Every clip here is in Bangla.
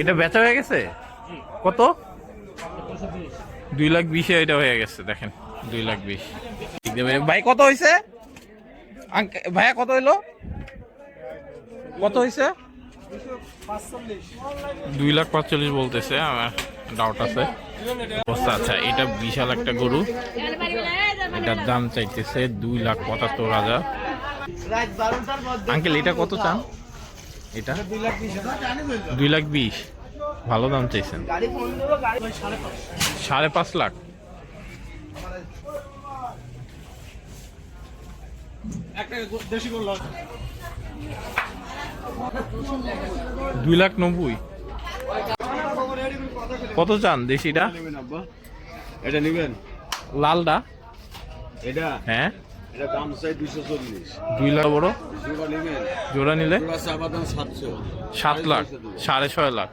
এটা বেচা হয়ে গেছে কত? 2,20,000 এটা হয়ে গেছে। দেখেন 2,20,000। ভাই কত হয়েছে? ভাইয়া কত হইলো? কত হয়েছে? 2,45,000 বলতেছে, আমার ডাউট আছে। আচ্ছা, এটা বিশাল একটা গরু, এটার দাম চাইতেছে 2,75,000। আঙ্কেল এটা কত চান? এটা 2,20,000, ভালো দাম চাইছেন। 5.5 লাখ। $2,90,000। কত চান দেশিটা? এটা নেবেন লালটা? এটা হ্যাঁ, এটা দাম চাই 240। 2 লাখ বড় জোড়া নেবেন? জোড়া নিলে জোড়া চাবা দাম 700। 7 লাখ, 6.5 লাখ।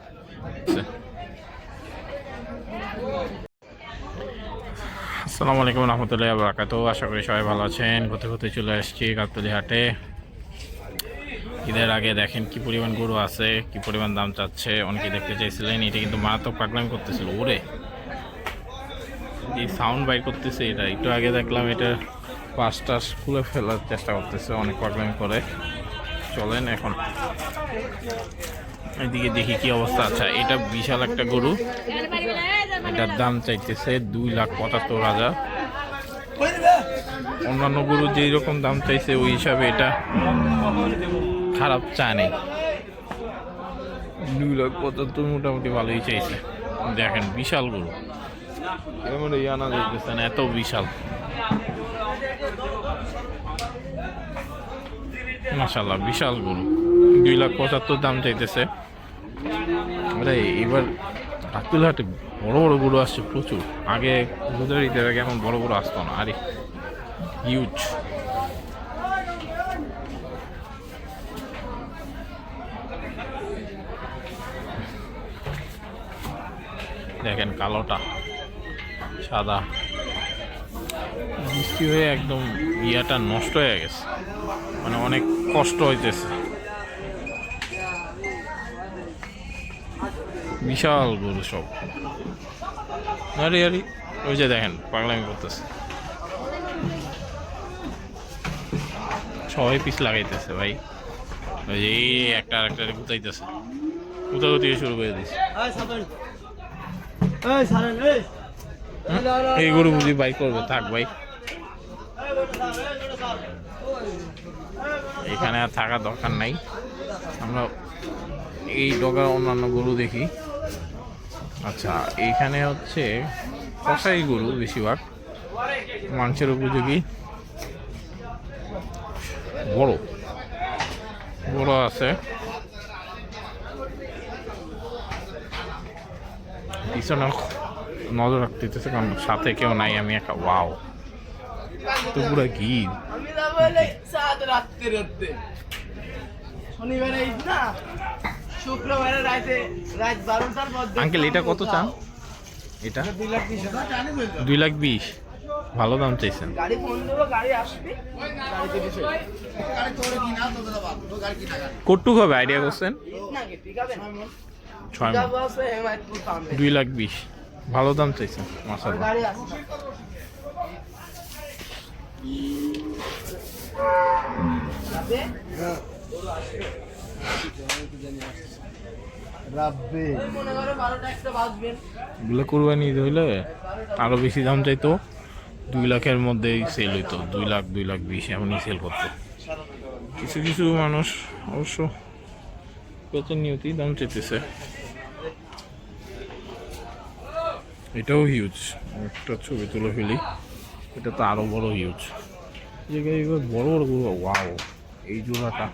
আসসালামু আলাইকুম রহমতুল্লাহি ওয়া বারাকাতুহু। আশা করি সবাই ভালো আছেন। ঘুরতে ঘুরতে চলে আসছি গাবতলী হাটে। ঈদের আগে দেখেন কি পরিমাণ গরু আছে, কি পরিমাণ দাম চাচ্ছে। অনেকে দেখতে চাইছিলেন। এটা কিন্তু মারাত্মক পাগলামি করতেছিল, ওরে এই সাউন্ড বাইর করতেছে। এটা একটু আগে দেখলাম এটা পাঁচটা খুলে ফেলার চেষ্টা করতেছে, অনেক পাগলামি করে। চলেন এখন এদিকে দেখি কি অবস্থা। আচ্ছা, এটা বিশাল একটা গরু, এটার দাম চাইতেছে 2,75,000। অন্যান্য গরু যেই রকম দাম চাইছে ওই হিসাবে এটা খারাপ চায় নেই। 2,75,000 মোটামুটি ভালোই চাইছে। দেখেন বিশাল গরু, এমন আনা যাইতেছে না, এত বিশাল। মাশাআল্লাহ বিশাল গরু। 2,75,000 দাম চাইতেছে। আরে এবার গাবতলী হাটে বড় বড় গরু আসছে প্রচুর। আগে রোজার ঈদের আগে এমন বড় বড় আসতো না। আরে হিউজ। দেখেন কালোটা, সাদা, বৃষ্টি হয়ে একদম ইয়াটা নষ্ট হয়ে গেছে, মানে অনেক কষ্ট হইতেছে। বিশাল গরু সব। আরে আরে ওই যে দেখেন পাগলামি করতেছে, সবাই পিস লাগাইতেছে ভাই। ওই যে এই একটা আরেকটা গুতাইতেছে, গুতাগুতি শুরু করে দিচ্ছে। এই গরু বুঝি বাই করবে, থাক ভাই, এখানে আর থাকার দরকার নাই। আমরা এই ডগার অন্যান্য গরু দেখি। আচ্ছা, এইখানে হচ্ছে কসাই গরু বেশিরভাগ, মাংসের উপযোগী। বড় বড় আছে, পিছনে নজর রাখতে হইতেছে কারণ সাথে কেউ নাই, আমি একা। ওয়াও, তো পুরো ঘি। আঙ্কেল এটা কত চান? এটা 2,20,000, ভালো দাম চাইছেন। কটুক হবে আইডিয়া করছেন? 6 মাস। 2,20,000, ভালো দাম চাইছেন। মাশাআল্লাহ। এগুলো কুরবানি ঈদ হইলে আরো বেশি দাম চাইতো, 2 লাখের মধ্যেই সেল হইতো। 2 লাখ 2,20,000 এমনই সেল করতো। কিছু কিছু মানুষ অবশ্য বেচের নিয়তেই দাম চাইতেছে। এটাও হিউজ, একটা ছবি তুলে ফেলি। এটা তো আরো বড় হিউজ। বড় বড় গরু। ওয়াও, এই জোড়াটা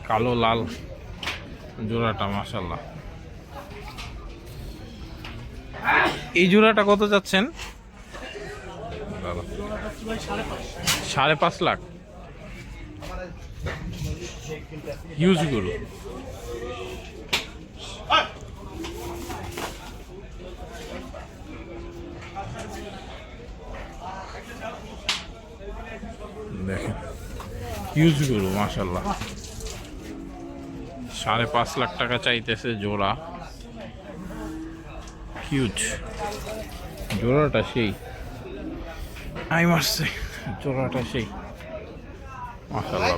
কালো লাল জোড়াটা মাশাআল্লাহ। এই জোড়াটা কত যাচ্ছেন? 5.5 লাখ। হিউজ গরু। দেখেন হিউজ গরু মাশাআল্লাহ। 5.5 লাখ টাকা চাইতেছে জোড়া। হিউজ জোড়াটা সেই আই মারছে, জোড়াটা সেই মাশাআল্লাহ।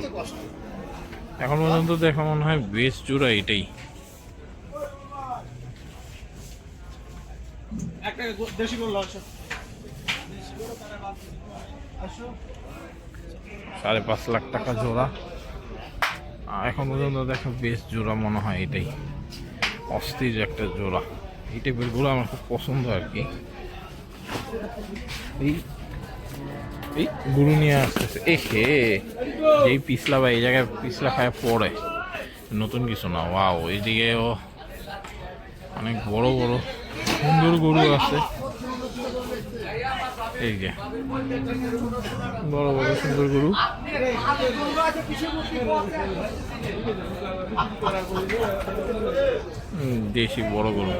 এখন পর্যন্ত দেখা মনে হয় বেস্ট জোড়া এটাই। একটা দেশি গরু আছে 5.5 লাখ টাকা জোড়া। এখন পর্যন্ত দেখা বেস্ট জোড়া মনে হয় এটাই, অস্থির একটা জোড়া। এই টাইপের গরু আমার খুব পছন্দ আর কি। এই এই গরু নিয়ে আসতেছে এ হে, যেই পিছলা বা এই জায়গায় পিছলা খায় পড়ে, নতুন কিছু না। ওয়াও, এইদিকেও অনেক বড় বড় সুন্দর গরু আছে। এই যে বড় বড় সুন্দর গরু। দেশি বড় গরু।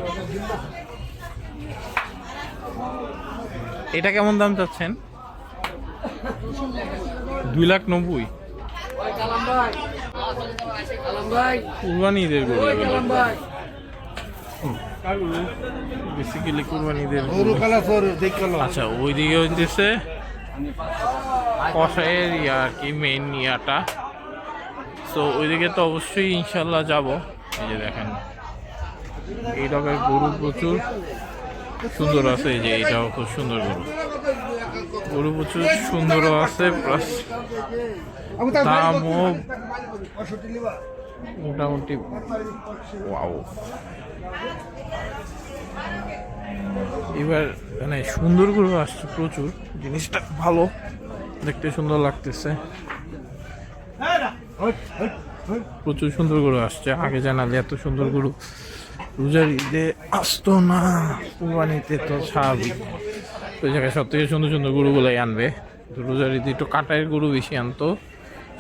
এটা কেমন দাম চাচ্ছেন? 2,90,000। কুরবানিদের গরু, বেসিক্যালি কুরবানিদের গরু। আচ্ছা, ওইদিকে হইতেছে কষাইয়ের ইয়া আর কি, মেইন ইয়াটা। সো ওইদিকে তো অবশ্যই ইনশাল্লাহ যাব। এই যে দেখেন এই রকমের গরু প্রচুর সুন্দর আছে। এই যে এটাও খুব সুন্দর গরু, গরু প্রচুর সুন্দরও আছে, প্লাস দামও মোটামুটি। ওয়াও, এবার মানে সুন্দর গরু আসছে প্রচুর, জিনিসটা ভালো, দেখতে সুন্দর লাগতেছে। প্রচুর সুন্দর গরু আসছে, আগে জানালে এত সুন্দর গরু রোজার ঈদে আসতো না। কুরবানিতে তো স্বাভাবিক, ওই জায়গায় সব থেকে সুন্দর সুন্দর গরুগুলাই আনবে। তো রোজার ঈদে একটু কাটাইয়ের গরু বেশি আনতো,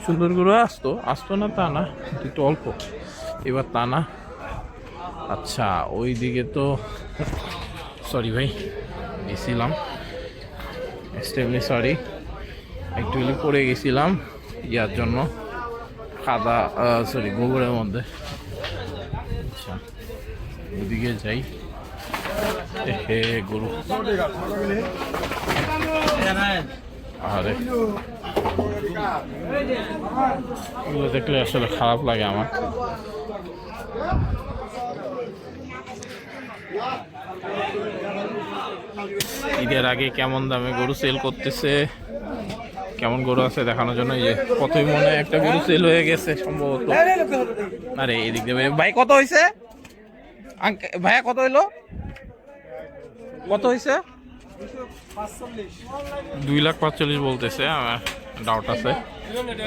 সুন্দর গরু আসতো না তা না, একটু অল্প। এবার তা না। আচ্ছা, ওই দিকে তো সরি ভাই, গেছিলাম এক্সট্রিমলি সরি, একটুখানি পড়ে গেছিলাম ইয়ার জন্য, কাদা সরি গোবরের মধ্যে। আচ্ছা, ওদিকে যাই। হে গরু, আরে এগুলো দেখলে আসলে খারাপ লাগে আমার। ঈদের আগে কেমন দামে গরু সেল করতেছে, কেমন গরু আছে দেখানোর জন্য। এই যে প্রথমে মনে হয় একটা গরু সেল হয়ে গেছে সম্ভবত। আরে এদিক দিয়ে ভাই কত হয়েছে? ভাইয়া কত হইলো? কত হয়েছে? 2,45,000 বলতেছে, আমার ডাউট আছে।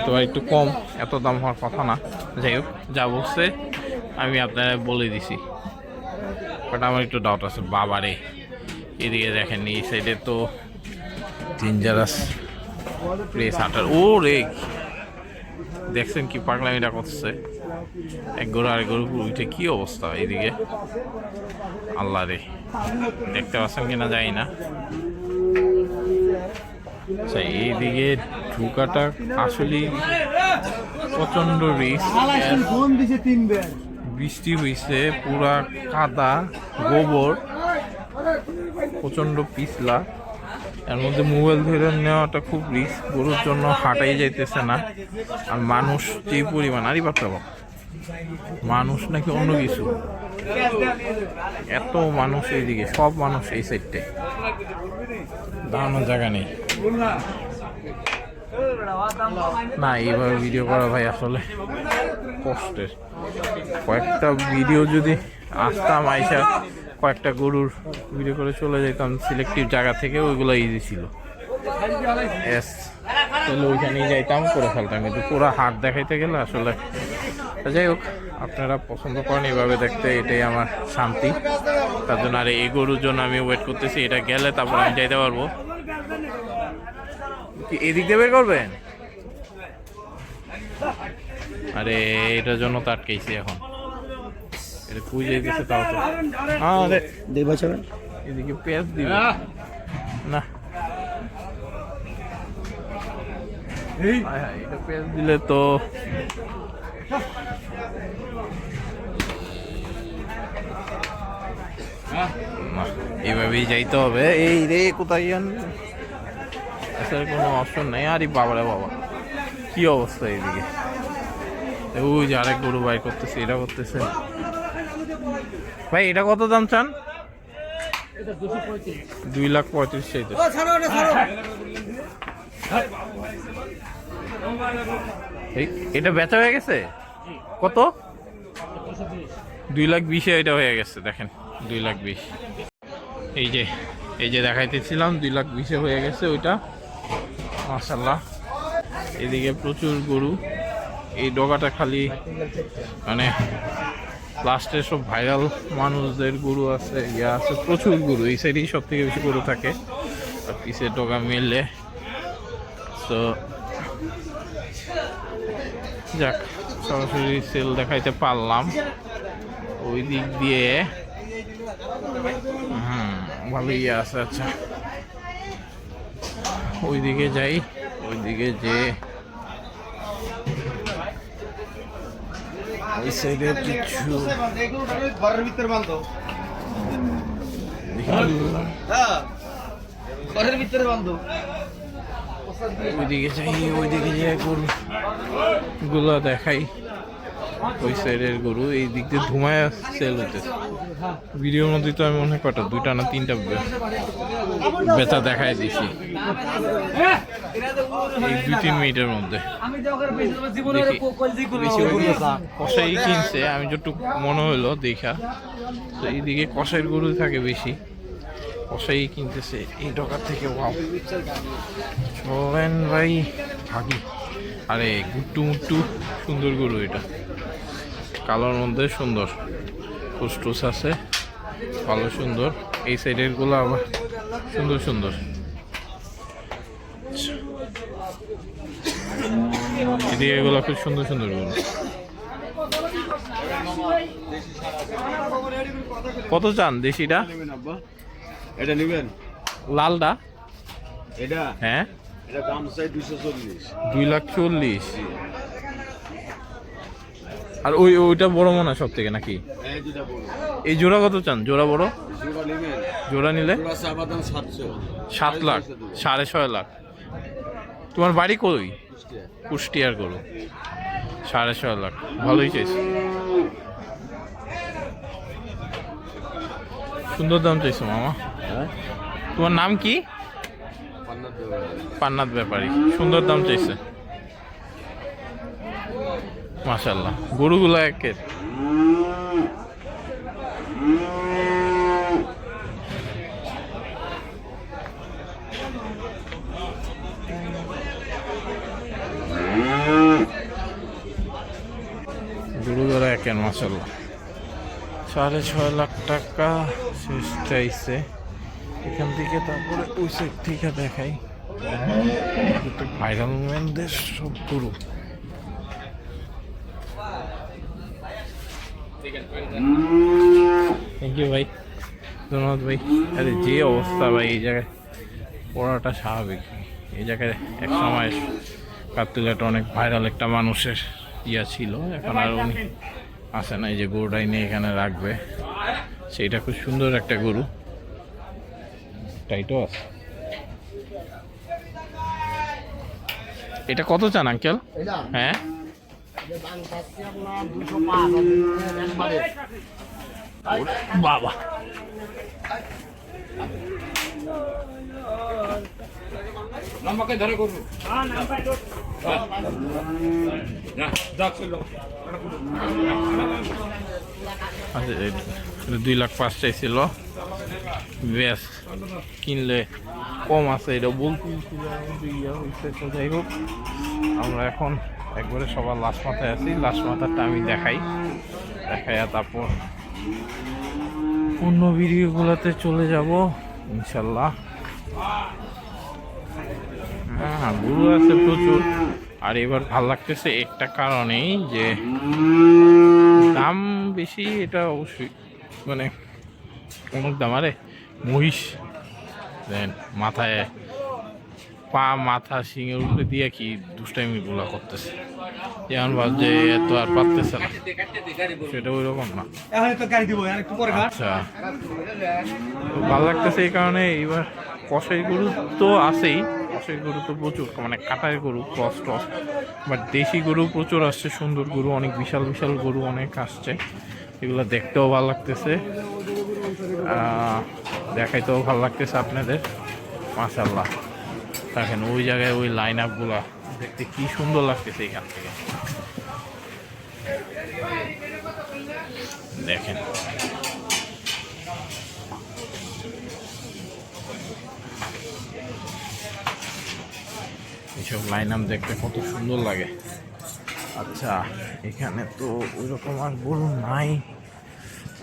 তো একটু কম, এত দাম হওয়ার কথা না। যাই হোক, যা বলছে আমি আপনারা বলে দিছি, বাট আমার একটু ডাউট আছে। বাবারে, এদিকে দেখেন এই সাইডে তো ডেঞ্জারাস প্লেস হাঁটার। ও রে, দেখছেন কি পাগলামিটা করছে, এক গরু আরেক গরু উঠে কি অবস্থা এইদিকে। আল্লাহ রে, দেখতে পাচ্ছেন কিনা জানি না। আচ্ছা, এইদিকে ঢুকাটা আসলে প্রচন্ড রিস্ক। বৃষ্টি হয়েছে, পুরা কাদা, গোবর, প্রচন্ড পিছলা। এর মধ্যে মোবাইল ধরে নেওয়াটা খুব রিস্ক, গরুর জন্য হাঁটাই যাইতেছে না। আর মানুষ যে পরিমাণ, আরই পারতে মানুষ নাকি অন্য কিছু, এত মানুষ এইদিকে, সব মানুষ এই সাইডটায়, দাঁড়ানোর জায়গা নেই। না, এইভাবে ভিডিও করা ভাই আসলে কষ্টের। কয়েকটা ভিডিও যদি আসতাম, আইসা কয়েকটা গরুর ভিডিও করে চলে যেতাম সিলেক্টিভ জায়গা থেকে, ওইগুলো ইজি ছিল। এস তাহলে ওইখানেই যাইতাম, করে ফেলতাম, কিন্তু পুরো হাট দেখাইতে গেলে আসলে। যাই হোক, আপনারা পছন্দ করেন এইভাবে দেখতে, এটাই আমার শান্তি। তার জন্য আর এই গরুর জন্য আমি ওয়েট করতেছি, এটা গেলে তারপর আমি যাইতে পারবো। কি এদিক দিয়ে বের করবেন? আরে এটার জন্য তো আটকেছি এখন, এটা কুই যাইতেছে তাও তো। আরে দেবা যাবেন, এদিকে পেঁয়াজ দিবে না। এটা পেঁয়াজ দিলে তো না, এইভাবেই যাইতে হবে। এই রে কোথায় যান, আসার কোনো অপশন নেই। আরে বাবারে বাবা, কি অবস্থা এইদিকে। ওই যে আরেক গরু বাই করতেছে, এটা করতেছে। ভাই এটা কত দাম চান? 2,35,000 চাইতে। এটা বেচা হয়ে গেছে কত? 2,20,000 এটা হয়ে গেছে। দেখেন 2,20,000। এই যে দেখাইতেছিলাম 2,20,000 হয়ে গেছে ওইটা। মাশাআল্লাহ, এদিকে প্রচুর গরু। এই ডগাটা খালি মানে লাস্টে সব ভাইরাল মানুষদের গরু আছে, ইয়া আছে, প্রচুর গরু। এই সাইডেই সব থেকে বেশি গরু থাকে, আর পিছের ডগা মিললে। তো যাক, সরাসরি সেল দেখাইতে পারলাম ওই দিক দিয়ে। ভালোই আছে। আচ্ছা, ওইদিকে যাই, ওইদিকে যে ওই সাইডে কিছু ঘরের ভিতরে বান্ধব, ঘরের ভিতরে বান্ধব। ওইদিকে যাই, ওইদিকে যে গরু গুলো দেখাই, ওই সাইডের গরু। এই দিক দিয়ে ধুমায় সেল হইতেছে। ভিডিওর মধ্যে তো আমি মনে হয় কটা, 2টা না 3টা বেচা দেখাই দিছি এই 2-3 মিনিটের মধ্যে। কষাই কিনছে আমি যতটুকু মনে হলো দেখা। তো এইদিকে কষাইয়ের গরু থাকে বেশি, কষাই কিনতেছে এই ডকার থেকে। ওয়াও, চলেন ভাই থাকি। আরে গুট্টু মুট্টু সুন্দর গরু, এটা কালোর মধ্যে সুন্দর, ফুসটুস আছে, ভালো সুন্দর। এই সাইডের গুলো আবার সুন্দর সুন্দর। এদিকে এগুলো খুব সুন্দর সুন্দর গরু। কত চান দেশিটা? এটা নেবেন লালটা? এটা হ্যাঁ, এটা দাম চাই 240। 2,40,000। আর ওইটা বড় মনে হয় সব থেকে নাকি? এই দুটা বড়। এই জোড়া কত চান? জোড়া বড় জোড়া নেবেন? জোড়া নিলে জোড়া চাওয়া দাম 700। 7 লাখ, 6.5 লাখ। তোমার বাড়ি কই? কুষ্টিয়া। কুষ্টিয়ার গরু, 6.5 লাখ। ভালোই চাইছে, সুন্দর দাম চাইছো মামা। হ্যাঁ, তোমার নাম কি? পান্নাত ব্যাপারী। সুন্দর দাম চাইছে মাশাআল্লাহ। গরুগুলো একের। গরুগুলো একের মাশাআল্লাহ। 6.5 লাখ টাকা শেষ চাইছে এখান থেকে। তারপরে ওই সাইড থেকে দেখাই, ভাইরাল ম্যানদের সব গরু। থ্যাংক ইউ ভাই, ধন্যবাদ ভাই। আরে যে অবস্থা ভাই, এই জায়গায় পড়াটা স্বাভাবিক। এই জায়গায় এক সময় কাতুলাটা অনেক ভাইরাল একটা মানুষের ইয়া ছিল, এখন আর উনি আসে না। এই যে গরুটাই নিয়ে এখানে রাখবে, সেইটা খুব সুন্দর একটা গরু, টাইটও আছে। এটা কত চান আঙ্কেল? হ্যাঁ, বাবা নাম্বারকে ধরে করবো। আচ্ছা, 2,05,000 চাইছিল। বেশ, কিনলে কম আছে এটা বলতে। যাই হোক, আমরা এখন একবারে সবার লাস্ট মাথায় আছি। লাস্ট মাথাটা আমি দেখাই, তারপর অন্য ভিডিওগুলোতে চলে যাব ইনশাল্লাহ। হ্যাঁ, গরু আছে প্রচুর। আর এবার ভাল লাগতেছে একটা কারণেই, যে দাম বেশি, এটা অবশ্যই মানে অনেক দাম। আরে মহিষ দেন, মাথায় মাথা শিঙের উপরে দিয়ে কি দুষ্টাইমিগুলো করতেছে। যেমন ভাবছে এত আর পারতেছে না, সেটা ওই রকম না। এখন তো গাড়ি দিব আর একটু পরে ঘাট। আচ্ছা, তো ভালো লাগতেছে এই কারণে। এইবার কষাই গরু তো আছেই, কষাই গরু তো প্রচুর, মানে কাটার গরু ক্রস টস, বাট দেশি গরু প্রচুর আসছে, সুন্দর গরু অনেক, বিশাল বিশাল গরু অনেক আসছে, এগুলো দেখতেও ভালো লাগতেছে, দেখাইতেও ভালো লাগতেছে আপনাদের। মাশাআল্লাহ, দেখেন ওই জায়গায় ওই লাইন আপগুলা দেখতে কি সুন্দর লাগতেছে এখান থেকে, দেখেন। এইসব লাইন আপ দেখতে কত সুন্দর লাগে। আচ্ছা, এখানে তো ওই রকম আর গরু নাই।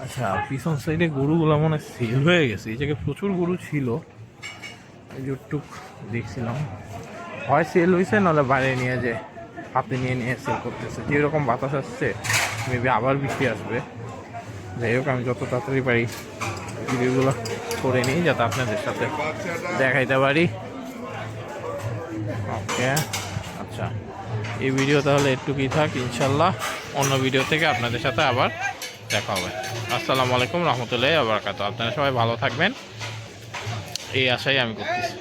আচ্ছা, পিছন সাইডে গরুগুলো মনে হয় সেল হয়ে গেছে, এই জায়গায় প্রচুর গরু ছিল, এই যতটুক দেখছিলাম হয় সেল হয়েছে, নাহলে বাইরে নিয়ে যে হাতে নিয়ে নিয়ে সেল করতেছে। যেরকম বাতাস আসছে মেবি আবার বৃষ্টি আসবে। যাই হোক, আমি যত তাড়াতাড়ি পারি ভিডিওগুলো করে নিই যাতে আপনাদের সাথে দেখাইতে পারি। ওকে, আচ্ছা, এই ভিডিও তাহলে একটুকুই থাক, ইনশাল্লাহ অন্য ভিডিও থেকে আপনাদের সাথে আবার দেখা হবে। আসসালামু আলাইকুম রহমতুল্লাহি ওয়া বারাকাতুহু। আপনারা সবাই ভালো থাকবেন এই আশাই আমি করতেছি।